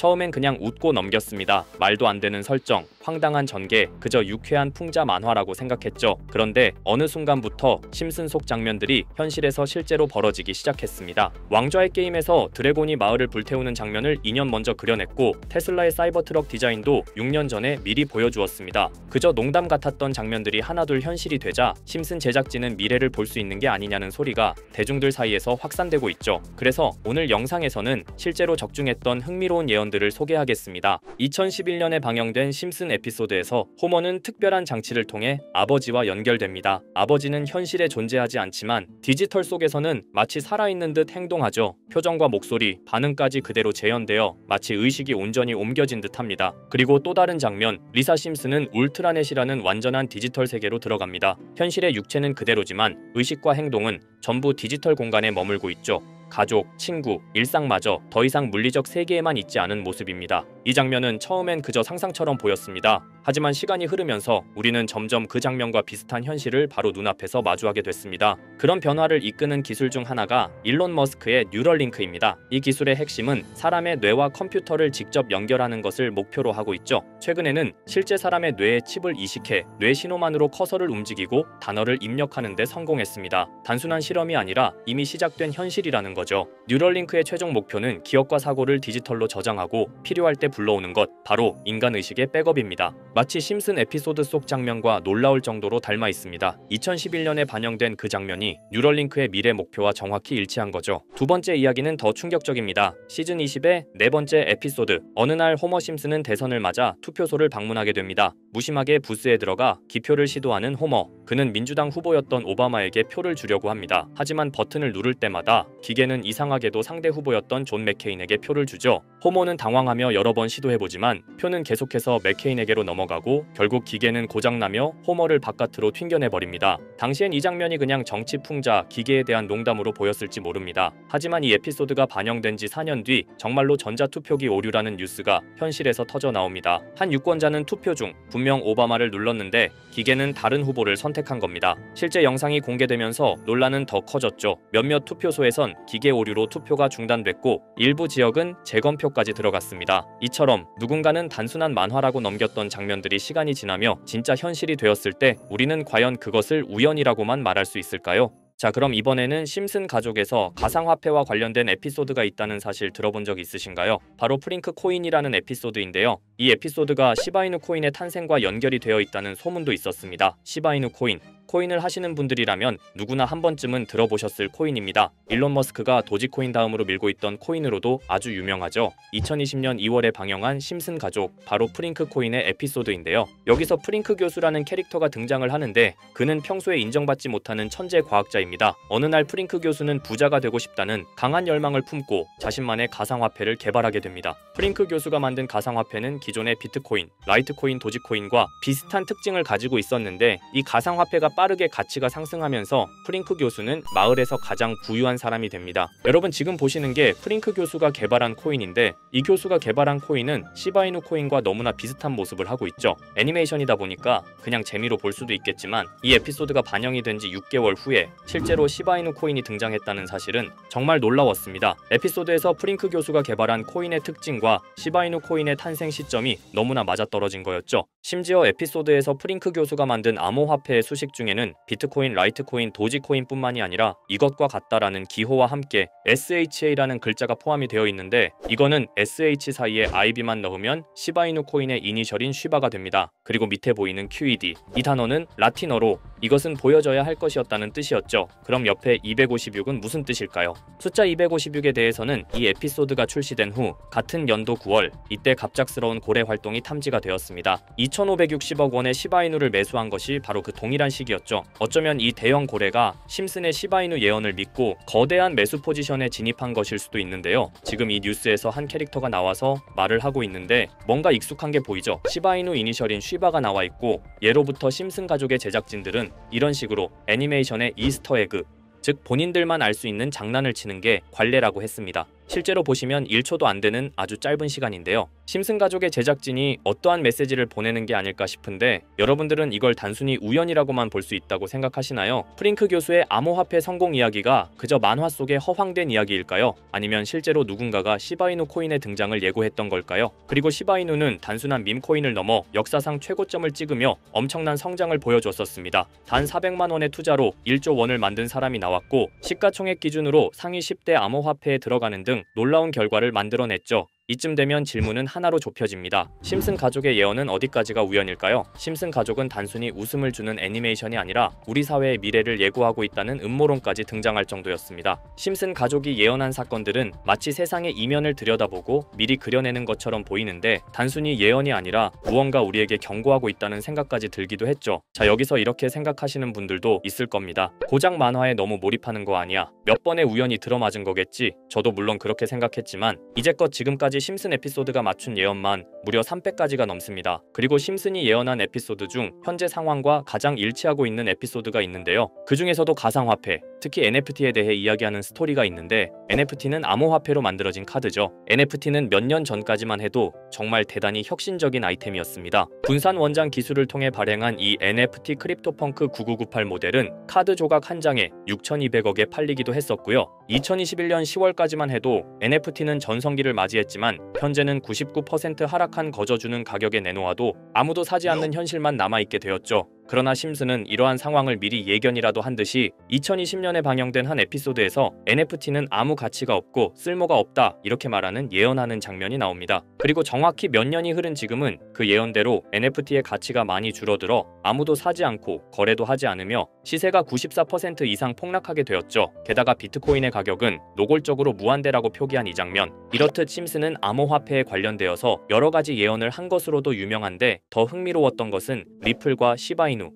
처음엔 그냥 웃고 넘겼습니다. 말도 안 되는 설정, 황당한 전개, 그저 유쾌한 풍자 만화라고 생각했죠. 그런데 어느 순간부터 심슨 속 장면들이 현실에서 실제로 벌어지기 시작했습니다. 왕좌의 게임에서 드래곤이 마을을 불태우는 장면을 2년 먼저 그려냈고 테슬라의 사이버트럭 디자인도 6년 전에 미리 보여주었습니다. 그저 농담 같았던 장면들이 하나둘 현실이 되자 심슨 제작진은 미래를 볼 수 있는 게 아니냐는 소리가 대중들 사이에서 확산되고 있죠. 그래서 오늘 영상에서는 실제로 적중했던 흥미로운 예언들을 소개하겠습니다. 2011년에 방영된 심슨 에피소드에서 호머는 특별한 장치를 통해 아버지와 연결됩니다. 아버지는 현실에 존재하지 않지만 디지털 속에서는 마치 살아있는 듯 행동하죠. 표정과 목소리, 반응까지 그대로 재현되어 마치 의식이 온전히 옮겨진 듯합니다. 그리고 또 다른 장면, 리사 심슨은 울트라넷이라는 완전한 디지털 세계로 들어갑니다. 현실의 육체는 그대로지만 의식과 행동은 전부 디지털 공간에 머물고 있죠. 가족, 친구, 일상마저 더 이상 물리적 세계에만 있지 않은 모습입니다. 이 장면은 처음엔 그저 상상처럼 보였습니다. 하지만 시간이 흐르면서 우리는 점점 그 장면과 비슷한 현실을 바로 눈앞에서 마주하게 됐습니다. 그런 변화를 이끄는 기술 중 하나가 일론 머스크의 뉴럴링크입니다. 이 기술의 핵심은 사람의 뇌와 컴퓨터를 직접 연결하는 것을 목표로 하고 있죠. 최근에는 실제 사람의 뇌에 칩을 이식해 뇌 신호만으로 커서를 움직이고 단어를 입력하는 데 성공했습니다. 단순한 실험이 아니라 이미 시작된 현실이라는 거죠. 뉴럴링크의 최종 목표는 기억과 사고를 디지털로 저장하고 필요할 때 불러오는 것, 바로 인간의식의 백업입니다. 마치 심슨 에피소드 속 장면과 놀라울 정도로 닮아 있습니다. 2011년에 반영된 그 장면이 뉴럴링크의 미래 목표와 정확히 일치한 거죠. 두 번째 이야기는 더 충격적입니다. 시즌 20의 네 번째 에피소드. 어느 날 호머 심슨은 대선을 맞아 투표소를 방문하게 됩니다. 무심하게 부스에 들어가 기표를 시도하는 호머. 그는 민주당 후보였던 오바마에게 표를 주려고 합니다. 하지만 버튼을 누를 때마다 기계는 이상하게도 상대 후보였던 존 맥케인에게 표를 주죠. 호머는 당황하며 여러 번 시도해보지만 표는 계속해서 맥케인에게로 넘어가고 결국 기계는 고장나며 호머를 바깥으로 튕겨내버립니다. 당시엔 이 장면이 그냥 정치 풍자, 기계에 대한 농담으로 보였을지 모릅니다. 하지만 이 에피소드가 반영된 지 4년 뒤 정말로 전자투표기 오류라는 뉴스가 현실에서 터져 나옵니다. 한 유권자는 투표 중 분명 오바마를 눌렀는데 기계는 다른 후보를 선택한 겁니다. 실제 영상이 공개되면서 논란은 더 커졌죠. 몇몇 투표소에선 기계 오류로 투표가 중단됐고 일부 지역은 재검표까지 들어갔습니다. 이처럼 누군가는 단순한 만화라고 넘겼던 장면들이 시간이 지나며 진짜 현실이 되었을 때 우리는 과연 그것을 우연이라고만 말할 수 있을까요? 자, 그럼 이번에는 심슨 가족에서 가상화폐와 관련된 에피소드가 있다는 사실 들어본 적 있으신가요? 바로 프링크 코인이라는 에피소드인데요. 이 에피소드가 시바이누 코인의 탄생과 연결이 되어 있다는 소문도 있었습니다. 시바이누 코인. 코인을 하시는 분들이라면 누구나 한 번쯤은 들어보셨을 코인입니다. 일론 머스크가 도지코인 다음으로 밀고 있던 코인으로도 아주 유명하죠. 2020년 2월에 방영한 심슨 가족, 바로 프링크 코인의 에피소드인데요. 여기서 프링크 교수라는 캐릭터가 등장을 하는데 그는 평소에 인정받지 못하는 천재 과학자입니다. 어느 날 프링크 교수는 부자가 되고 싶다는 강한 열망을 품고 자신만의 가상화폐를 개발하게 됩니다. 프링크 교수가 만든 가상화폐는 기존의 비트코인, 라이트코인, 도지코인과 비슷한 특징을 가지고 있었는데 이 가상화폐가 빠르게 가치가 상승하면서 프링크 교수는 마을에서 가장 부유한 사람이 됩니다. 여러분 지금 보시는 게 프링크 교수가 개발한 코인인데 이 교수가 개발한 코인은 시바이누 코인과 너무나 비슷한 모습을 하고 있죠. 애니메이션이다 보니까 그냥 재미로 볼 수도 있겠지만 이 에피소드가 반영이 된 지 6개월 후에 실제로 시바이누 코인이 등장했다는 사실은 정말 놀라웠습니다. 에피소드에서 프링크 교수가 개발한 코인의 특징과 시바이누 코인의 탄생 시점이 너무나 맞아떨어진 거였죠. 심지어 에피소드에서 프링크 교수가 만든 암호화폐의 수식 중에는 비트코인, 라이트코인, 도지코인뿐만이 아니라 이것과 같다라는 기호와 함께 SHA라는 글자가 포함이 되어 있는데 이거는 SH 사이에 IB만 넣으면 시바이누 코인의 이니셜인 쉬바가 됩니다. 그리고 밑에 보이는 QED, 이 단어는 라틴어로 이것은 보여져야 할 것이었다는 뜻이었죠. 그럼 옆에 256은 무슨 뜻일까요? 숫자 256에 대해서는 이 에피소드가 출시된 후 같은 연도 9월 이때 갑작스러운 고래 활동이 탐지가 되었습니다. 2560억 원의 시바이누를 매수한 것이 바로 그 동일한 시기였죠. 어쩌면 이 대형 고래가 심슨의 시바이누 예언을 믿고 거대한 매수 포지션에 진입한 것일 수도 있는데요. 지금 이 뉴스에서 한 캐릭터가 나와서 말을 하고 있는데 뭔가 익숙한 게 보이죠. 시바이누 이니셜인 쉬바가 나와 있고 예로부터 심슨 가족의 제작진들은 이런 식으로 애니메이션의 이스터에그, 즉 본인들만 알 수 있는 장난을 치는 게 관례라고 했습니다. 실제로 보시면 1초도 안 되는 아주 짧은 시간인데요. 심슨 가족의 제작진이 어떠한 메시지를 보내는 게 아닐까 싶은데 여러분들은 이걸 단순히 우연이라고만 볼 수 있다고 생각하시나요? 프링크 교수의 암호화폐 성공 이야기가 그저 만화 속의 허황된 이야기일까요? 아니면 실제로 누군가가 시바이누 코인의 등장을 예고했던 걸까요? 그리고 시바이누는 단순한 밈코인을 넘어 역사상 최고점을 찍으며 엄청난 성장을 보여줬었습니다. 단 400만 원의 투자로 1조 원을 만든 사람이 나왔고 시가총액 기준으로 상위 10대 암호화폐에 들어가는 등 놀라운 결과를 만들어냈죠. 이쯤 되면 질문은 하나로 좁혀집니다. 심슨 가족의 예언은 어디까지가 우연일까요? 심슨 가족은 단순히 웃음을 주는 애니메이션이 아니라 우리 사회의 미래를 예고하고 있다는 음모론까지 등장할 정도였습니다. 심슨 가족이 예언한 사건들은 마치 세상의 이면을 들여다보고 미리 그려내는 것처럼 보이는데 단순히 예언이 아니라 무언가 우리에게 경고하고 있다는 생각까지 들기도 했죠. 자, 여기서 이렇게 생각하시는 분들도 있을 겁니다. 고작 만화에 너무 몰입하는 거 아니야? 몇 번의 우연이 들어맞은 거겠지? 저도 물론 그렇게 생각했지만 이제껏 지금까지 심슨 에피소드가 맞춘 예언만 무려 300가지가 넘습니다. 그리고 심슨이 예언한 에피소드 중 현재 상황과 가장 일치하고 있는 에피소드가 있는데요. 그 중에서도 가상화폐, 특히 NFT에 대해 이야기하는 스토리가 있는데 NFT는 암호화폐로 만들어진 카드죠. NFT는 몇 년 전까지만 해도 정말 대단히 혁신적인 아이템이었습니다. 분산 원장 기술을 통해 발행한 이 NFT 크립토펑크 9998 모델은 카드 조각 한 장에 6,200억에 팔리기도 했었고요. 2021년 10월까지만 해도 NFT는 전성기를 맞이했지만 현재는 99% 하락한 거저주는 가격에 내놓아도 아무도 사지 않는 현실만 남아있게 되었죠. 그러나 심슨은 이러한 상황을 미리 예견이라도 한 듯이 2020년에 방영된 한 에피소드에서 NFT는 아무 가치가 없고 쓸모가 없다 이렇게 말하는 예언하는 장면이 나옵니다. 그리고 정확히 몇 년이 흐른 지금은 그 예언대로 NFT의 가치가 많이 줄어들어 아무도 사지 않고 거래도 하지 않으며 시세가 94% 이상 폭락하게 되었죠. 게다가 비트코인의 가격은 노골적으로 무한대라고 표기한 이 장면, 이렇듯 심슨은 암호화폐에 관련되어서 여러 가지 예언을 한 것으로도 유명한데 더 흥미로웠던 것은 리플과 시바이누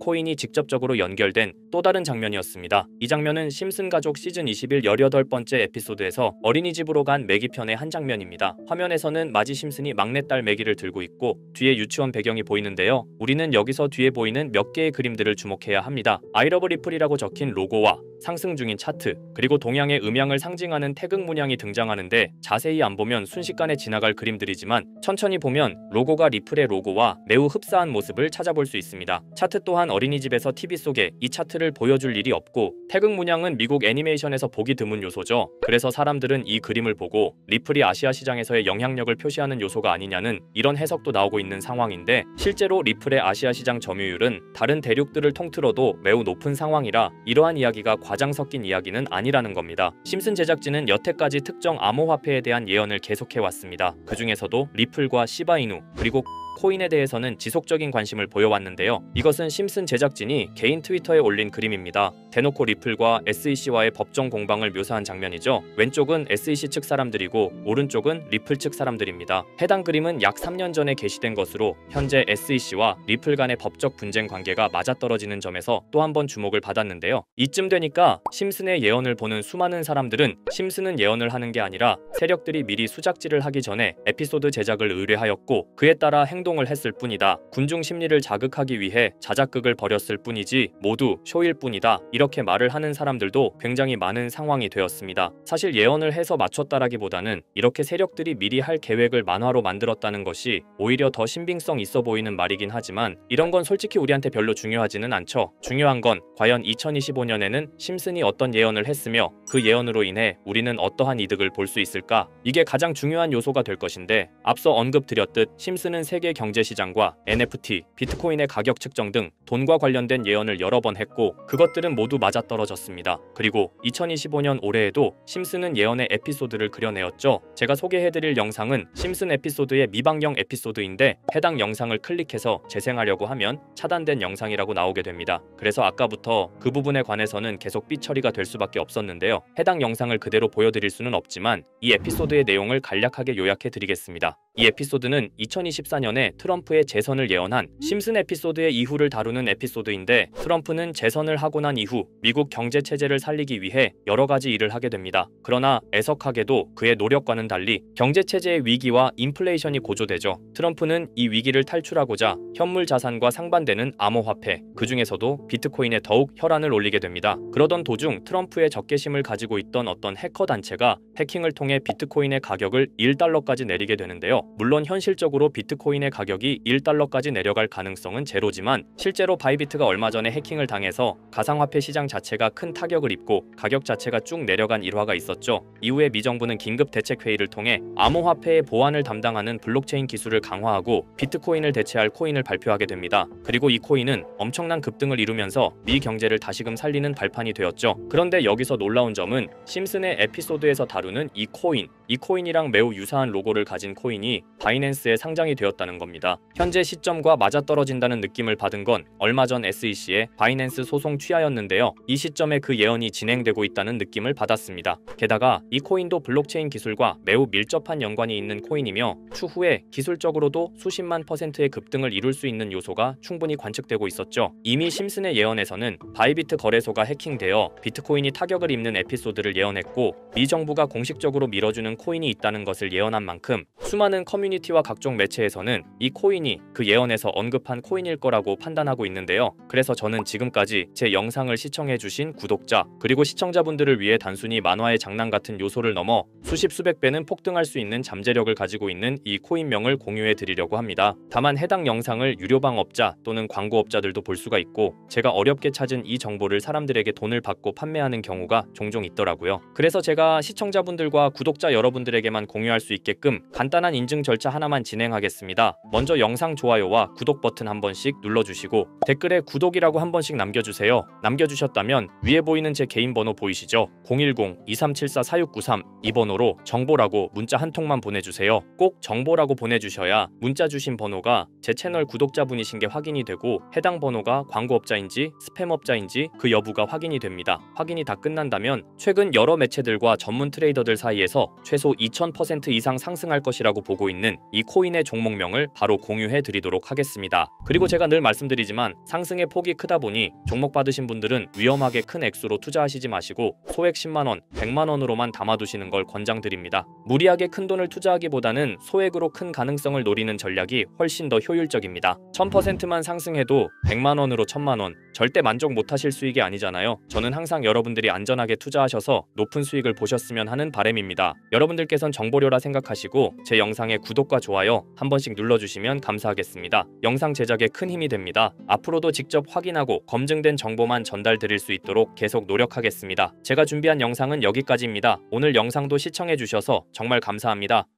코인이 직접적으로 연결된 또 다른 장면이었습니다. 이 장면은 심슨 가족 시즌 21 18번째 에피소드에서 어린이집으로 간 매기 편의 한 장면입니다. 화면에서는 마지 심슨이 막내딸 매기를 들고 있고 뒤에 유치원 배경이 보이는데요. 우리는 여기서 뒤에 보이는 몇 개의 그림들을 주목해야 합니다. I love 리플이라고 적힌 로고와 상승 중인 차트, 그리고 동양의 음양을 상징하는 태극 문양이 등장하는데 자세히 안 보면 순식간에 지나갈 그림들이지만 천천히 보면 로고가 리플의 로고와 매우 흡사한 모습을 찾아볼 수 있습니다. 차트 또한 어린이집에서 TV 속에 이 차트를 보여줄 일이 없고 태극 문양은 미국 애니메이션에서 보기 드문 요소죠. 그래서 사람들은 이 그림을 보고 리플이 아시아 시장에서의 영향력을 표시하는 요소가 아니냐는 이런 해석도 나오고 있는 상황인데 실제로 리플의 아시아 시장 점유율은 다른 대륙들을 통틀어도 매우 높은 상황이라 이러한 이야기가 과장 섞인 이야기는 아니라는 겁니다. 심슨 제작진은 여태까지 특정 암호화폐에 대한 예언을 계속해왔습니다. 그 중에서도 리플과 시바이누 그리고 코인에 대해서는 지속적인 관심을 보여왔는데요. 이것은 심슨 제작진이 개인 트위터에 올린 그림입니다. 대놓고 리플과 SEC와의 법정 공방을 묘사한 장면이죠. 왼쪽은 SEC 측 사람들이고 오른쪽은 리플 측 사람들입니다. 해당 그림은 약 3년 전에 게시된 것으로 현재 SEC와 리플 간의 법적 분쟁 관계가 맞아떨어지는 점에서 또 한 번 주목을 받았는데요. 이쯤 되니까 심슨의 예언을 보는 수많은 사람들은 심슨은 예언을 하는 게 아니라 세력들이 미리 수작질을 하기 전에 에피소드 제작을 의뢰하였고 그에 따라 행동을 했을 뿐이다. 군중 심리를 자극하기 위해 자작극을 벌였을 뿐이지 모두 쇼일 뿐이다. 이렇게 말을 하는 사람들도 굉장히 많은 상황이 되었습니다. 사실 예언을 해서 맞췄다라기보다는 이렇게 세력들이 미리 할 계획을 만화로 만들었다는 것이 오히려 더 신빙성 있어 보이는 말이긴 하지만 이런 건 솔직히 우리한테 별로 중요하지는 않죠. 중요한 건 과연 2025년에는 심슨이 어떤 예언을 했으며 그 예언으로 인해 우리는 어떠한 이득을 볼 수 있을까? 이게 가장 중요한 요소가 될 것인데 앞서 언급드렸듯 심슨은 세계 경제시장과 NFT, 비트코인의 가격 측정 등 돈과 관련된 예언을 여러 번 했고 그것들은 모두 맞아떨어졌습니다. 그리고 2025년 올해에도 심슨은 예언의 에피소드를 그려내었죠. 제가 소개해드릴 영상은 심슨 에피소드의 미방영 에피소드인데 해당 영상을 클릭해서 재생하려고 하면 차단된 영상이라고 나오게 됩니다. 그래서 아까부터 그 부분에 관해서는 계속 삐처리가 될 수밖에 없었는데요. 해당 영상을 그대로 보여드릴 수는 없지만 이 에피소드의 내용을 간략하게 요약해드리겠습니다. 이 에피소드는 2024년에 트럼프의 재선을 예언한 심슨 에피소드의 이후를 다루는 에피소드인데, 트럼프는 재선을 하고 난 이후 미국 경제 체제를 살리기 위해 여러 가지 일을 하게 됩니다. 그러나 애석하게도 그의 노력과는 달리 경제 체제의 위기와 인플레이션이 고조되죠. 트럼프는 이 위기를 탈출하고자 현물 자산과 상반되는 암호화폐, 그 중에서도 비트코인에 더욱 혈안을 올리게 됩니다. 그러던 도중 트럼프의 적개심을 가지고 있던 어떤 해커 단체가 해킹을 통해 비트코인의 가격을 1달러까지 내리게 되는데요. 물론 현실적으로 비트코인의 가격이 1달러까지 내려갈 가능성은 제로지만, 실제로 바이비트가 얼마 전에 해킹을 당해서 가상화폐 시장 자체가 큰 타격을 입고 가격 자체가 쭉 내려간 일화가 있었죠. 이후에 미 정부는 긴급 대책회의를 통해 암호화폐의 보안을 담당하는 블록체인 기술을 강화하고 비트코인을 대체할 코인을 발표하게 됩니다. 그리고 이 코인은 엄청난 급등을 이루면서 미 경제를 다시금 살리는 발판이 되었죠. 그런데 여기서 놀라운 점은 심슨의 에피소드에서 다루는 이 코인이랑 매우 유사한 로고를 가진 코인이 바이낸스에 상장이 되었다는 겁니다. 현재 시점과 맞아떨어진다는 느낌을 받은 건 얼마 전 SEC의 바이낸스 소송 취하였는데요. 이 시점에 그 예언이 진행되고 있다는 느낌을 받았습니다. 게다가 이 코인도 블록체인 기술과 매우 밀접한 연관이 있는 코인이며, 추후에 기술적으로도 수십만 %의 급등을 이룰 수 있는 요소가 충분히 관측되고 있었죠. 이미 심슨의 예언에서는 바이비트 거래소가 해킹되어 비트코인이 타격을 입는 에피소드를 예언했고, 미 정부가 공식적으로 밀어주는 코인이 있다는 것을 예언한 만큼 수많은 커뮤니티와 각종 매체에서는 이 코인이 그 예언에서 언급한 코인일 거라고 판단하고 있는데요. 그래서 저는 지금까지 제 영상을 시청해주신 구독자 그리고 시청자분들을 위해 단순히 만화의 장난 같은 요소를 넘어 수십 수백 배는 폭등할 수 있는 잠재력을 가지고 있는 이 코인명을 공유해 드리려고 합니다. 다만 해당 영상을 유료방업자 또는 광고업자들도 볼 수가 있고, 제가 어렵게 찾은 이 정보를 사람들에게 돈을 받고 판매하는 경우가 종종 있더라고요. 그래서 제가 시청자분들과 구독자 여러분들에게만 공유할 수 있게끔 간단한 인증 절차 하나만 진행하겠습니다. 먼저 영상 좋아요와 구독 버튼 한 번씩 눌러주시고 댓글에 구독이라고 한 번씩 남겨주세요. 남겨주셨다면 위에 보이는 제 개인 번호 보이시죠? 010-2374-4693 이 번호로 정보라고 문자 한 통만 보내주세요. 꼭 정보라고 보내주셔야 문자 주신 번호가 제 채널 구독자분이신 게 확인이 되고, 해당 번호가 광고업자인지 스팸업자인지 그 여부가 확인이 됩니다. 확인이 다 끝난다면 최근 여러 매체들과 전문 트레이더들 사이에서 최소 2000% 이상 상승할 것이라고 보고 있는 이 코인의 종목명을 바로 공유해 드리도록 하겠습니다. 그리고 제가 늘 말씀드리지만 상승의 폭이 크다 보니 종목 받으신 분들은 위험하게 큰 액수로 투자하시지 마시고 소액 10만원, 100만원으로만 담아두시는 걸 권장드립니다. 무리하게 큰 돈을 투자하기보다는 소액으로 큰 가능성을 노리는 전략이 훨씬 더 효율적입니다. 1000%만 상승해도 100만원으로 1000만원, 절대 만족 못하실 수익이 아니잖아요. 저는 항상 여러분들이 안전하게 투자하셔서 높은 수익을 보셨으면 하는 바람입니다. 여러분들께선 정보료라 생각하시고 제 영상에 구독과 좋아요 한 번씩 눌러주시면 감사하겠습니다. 영상 제작에 큰 힘이 됩니다. 앞으로도 직접 확인하고 검증된 정보만 전달드릴 수 있도록 계속 노력하겠습니다. 제가 준비한 영상은 여기까지입니다. 오늘 영상도 시청해주셔서 정말 감사합니다.